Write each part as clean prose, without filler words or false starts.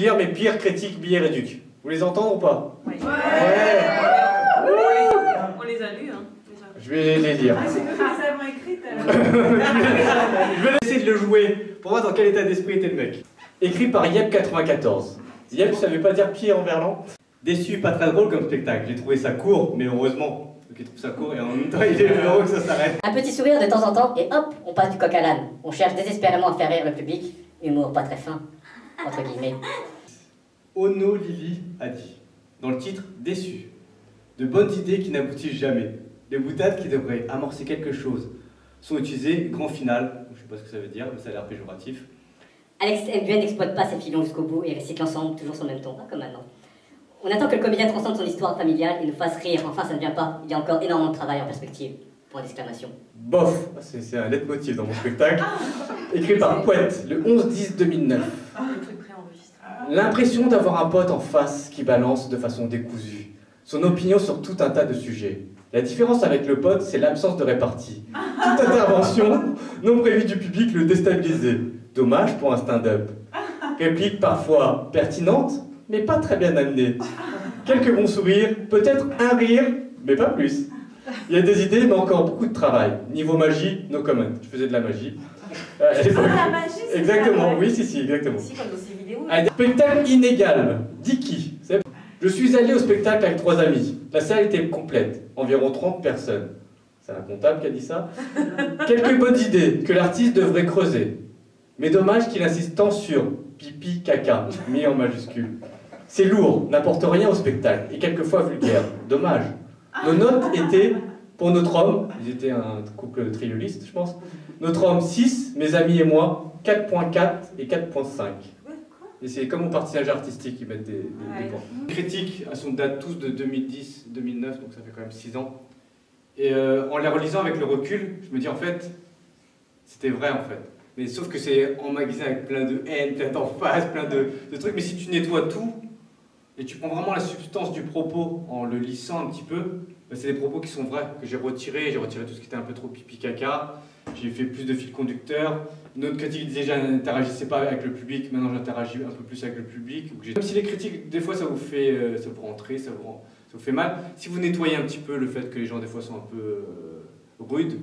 lire mes pires critiques billets réduc. Vous les entendez ou pas? Ouais. Ouais. On les a lus, hein. Je vais les lire. Ah, c'est spécialement écrite. Je vais essayer de le jouer pour voir dans quel état d'esprit était le mec. Écrit par Yep94. Yep, ça veut pas dire pied en verlan. Déçu, pas très drôle comme spectacle. J'ai trouvé ça court, mais heureusement. Il trouve ça court et en même temps il est heureux que ça s'arrête. Un petit sourire de temps en temps et hop, on passe du coq à l'âne. On cherche désespérément à faire rire le public. Humour pas très fin, entre guillemets. Ono Lily a dit, dans le titre, déçu. De bonnes idées qui n'aboutissent jamais. Des boutades qui devraient amorcer quelque chose sont utilisées, grand final, je sais pas ce que ça veut dire, mais ça a l'air péjoratif. Alex Nguyen n'exploite pas ses filons jusqu'au bout et récite l'ensemble toujours sur le même ton, pas comme maintenant. On attend que le comédien transcende son histoire familiale et nous fasse rire. Enfin, ça ne vient pas. Il y a encore énormément de travail en perspective. Point d'exclamation. Bof, c'est un leitmotiv dans mon spectacle. Écrit par Poète, le 11-10-2009. Le truc préenregistré. L'impression d'avoir un pote en face qui balance de façon décousue son opinion sur tout un tas de sujets. La différence avec le pote, c'est l'absence de répartie. Toute intervention non prévue du public le déstabilisait. Dommage pour un stand-up. Réplique parfois pertinente, mais pas très bien amenée. Quelques bons sourires, peut-être un rire, mais pas plus. Il y a des idées, mais encore beaucoup de travail. Niveau magie, no comment. Je faisais de la magie. À l'époque. La magie, c'est Exactement, ça, oui, si, exactement. Si, comme dans ces vidéos. Un spectacle inégal. Dit qui? Je suis allé au spectacle avec 3 amis. La salle était complète, environ 30 personnes. C'est un comptable qui a dit ça. Quelques bonnes idées que l'artiste devrait creuser. Mais dommage qu'il insiste tant sur pipi, caca, mis en majuscule. C'est lourd, n'apporte rien au spectacle, et quelquefois vulgaire. Dommage. Nos notes étaient, pour notre homme, ils étaient un couple trioliste, je pense, notre homme 6, mes amis et moi, 4.4 et 4.5. Et c'est comme au patinage artistique, ils mettent des points. Les critiques, elles sont datent tous de 2010-2009, donc ça fait quand même 6 ans. Et en les relisant avec le recul, je me dis en fait, c'était vrai en fait. Mais sauf que c'est emmagasiné avec plein de haine, plein d'emphase, plein de trucs. Mais si tu nettoies tout, et tu prends vraiment la substance du propos en le lissant un petit peu, bah c'est des propos qui sont vrais, que j'ai retiré tout ce qui était un peu trop pipi caca, j'ai fait plus de fil conducteur. Une autre critique disait que je n'interagissais pas avec le public, maintenant j'interagis un peu plus avec le public. Même si les critiques, des fois ça vous fait, ça vous rentrer, ça vous fait mal, si vous nettoyez un petit peu le fait que les gens des fois sont un peu rudes,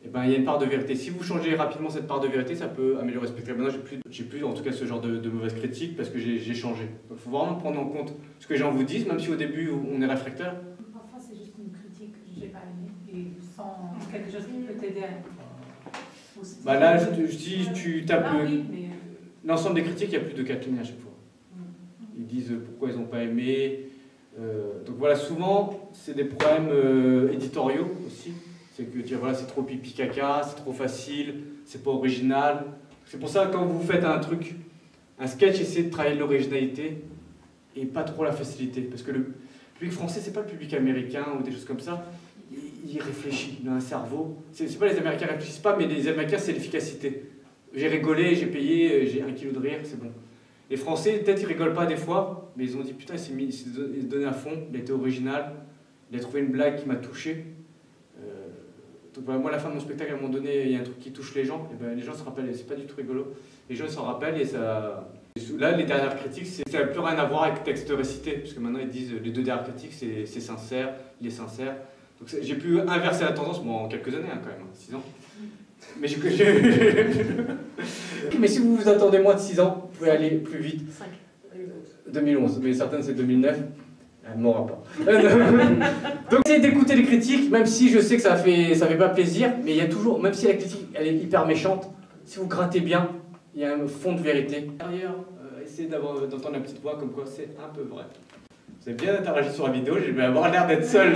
et ben, il y a une part de vérité. Si vous changez rapidement cette part de vérité, ça peut améliorer le spectacle. Maintenant, j'ai plus en tout cas ce genre de mauvaises critiques parce que j'ai changé. Donc il faut vraiment prendre en compte ce que les gens vous disent, même si au début on est réfractaire. Parfois, c'est juste une critique que je n'ai pas aimée et sans quelque chose qui peut t'aider à. Bah là, si tu tapes oui, l'ensemble des critiques, il y a plus de 4 lignes à chaque fois. Ils disent pourquoi ils n'ont pas aimé. Donc voilà, souvent, c'est des problèmes éditoriaux aussi. C'est que dire voilà, c'est trop pipi caca, c'est trop facile, c'est pas original. C'est pour ça que quand vous faites un truc, un sketch, essayez de travailler l'originalité et pas trop la facilité. Parce que le public français, c'est pas le public américain ou des choses comme ça. Il réfléchit, il a un cerveau. C'est pas les Américains qui réfléchissent pas, mais les Américains, c'est l'efficacité. J'ai rigolé, j'ai payé, j'ai 1 kilo de rire, c'est bon. Les Français, peut-être ils rigolent pas des fois, mais ils ont dit putain, il s'est donné à fond, il a été original, il a trouvé une blague qui m'a touché. Donc voilà, moi à la fin de mon spectacle, à un moment donné, il y a un truc qui touche les gens, et ben les gens se rappellent, et c'est pas du tout rigolo. Les gens s'en rappellent et ça... Là, les dernières critiques, ça n'a plus rien à voir avec le texte récité, parce que maintenant ils disent, les 2 dernières critiques, c'est sincère, il est sincère. Donc j'ai pu inverser la tendance, bon, en quelques années hein, quand même, 6 ans. Mais mais si vous vous attendez moins de 6 ans, vous pouvez aller plus vite. 5. 2011, mais certaines c'est 2009. Elle ne m'aura pas. Donc essayez d'écouter les critiques, même si je sais que ça fait pas plaisir, mais il y a toujours, même si la critique elle est hyper méchante, si vous grattez bien, il y a un fond de vérité. Derrière, essayez d'entendre la petite voix comme quoi c'est un peu vrai. Vous avez bien interagi sur la vidéo, je vais avoir l'air d'être seul.